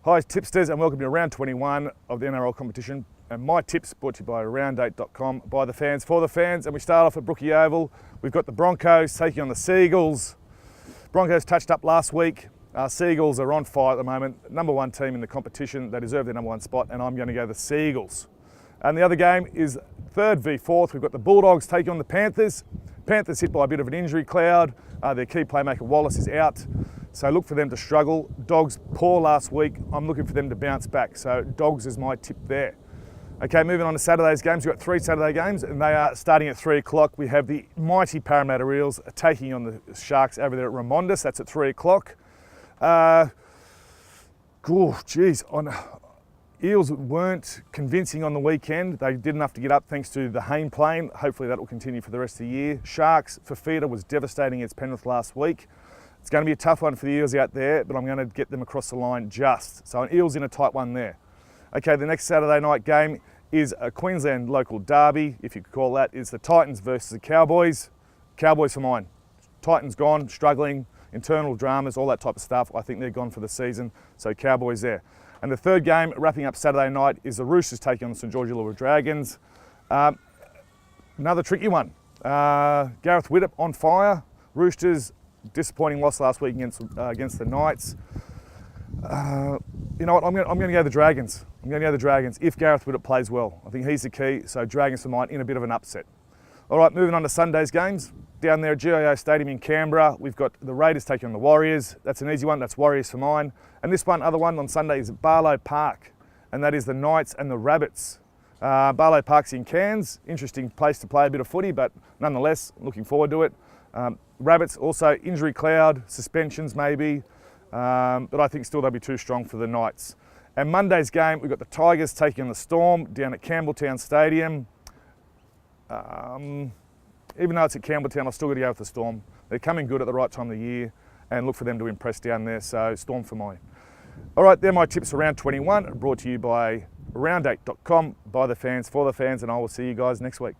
Hi tipsters and welcome to round 21 of the NRL competition. And my tips brought to you by Rd21, by the fans, for the fans. And we start off at Brookie Oval. We've got the Broncos taking on the Seagulls. Broncos touched up last week. Seagulls are on fire at the moment. Number one team in the competition. They deserve their number one spot and I'm going to go the Seagulls. And the other game is third v fourth. We've got the Bulldogs taking on the Panthers. Panthers hit by a bit of an injury cloud. Their key playmaker Wallace is out. So look for them to struggle. Dogs poor last week. I'm looking for them to bounce back. So Dogs is my tip there. Okay, moving on to Saturday's games. We've got 3 Saturday games and they are starting at 3 o'clock. We have the mighty Parramatta Eels taking on the Sharks over there at Ramondis. That's at 3 o'clock. Eels weren't convincing on the weekend. They did enough to get up thanks to the Hayne plane. Hopefully that will continue for the rest of the year. Sharks, Fafita was devastating against Penrith last week. It's going to be a tough one for the Eels out there, but I'm going to get them across the line just. So an Eels in a tight one there. Okay, the next Saturday night game is a Queensland local derby, if you could call that. It's the Titans versus the Cowboys. Cowboys for mine. Titans gone, struggling, internal dramas, all that type of stuff. I think they're gone for the season, so Cowboys there. And the third game, wrapping up Saturday night, is the Roosters taking on the St George Illawarra Dragons. Another tricky one. Gareth Widdop on fire. Roosters, disappointing loss last week against the Knights. You know what, I'm going to go the Dragons. I'm going to go the Dragons if Gareth Widdop plays well. I think he's the key, so Dragons for mine in a bit of an upset. All right, moving on to Sunday's games. Down there at GIO Stadium in Canberra, we've got the Raiders taking on the Warriors. That's an easy one, that's Warriors for mine. And this other one on Sunday is at Barlow Park, and that is the Knights and the Rabbits. Barlow Park's in Cairns, interesting place to play a bit of footy, but nonetheless, looking forward to it. Rabbits also injury cloud, suspensions maybe, but I think still they'll be too strong for the Knights. And Monday's game, we've got the Tigers taking on the Storm down at Campbelltown Stadium. Even though it's at Campbelltown, I've still got to go with the Storm. They're coming good at the right time of the year and look for them to impress down there, so Storm for mine. All right, they're my tips for round 21, brought to you by Rd21, by the fans, for the fans, and I will see you guys next week.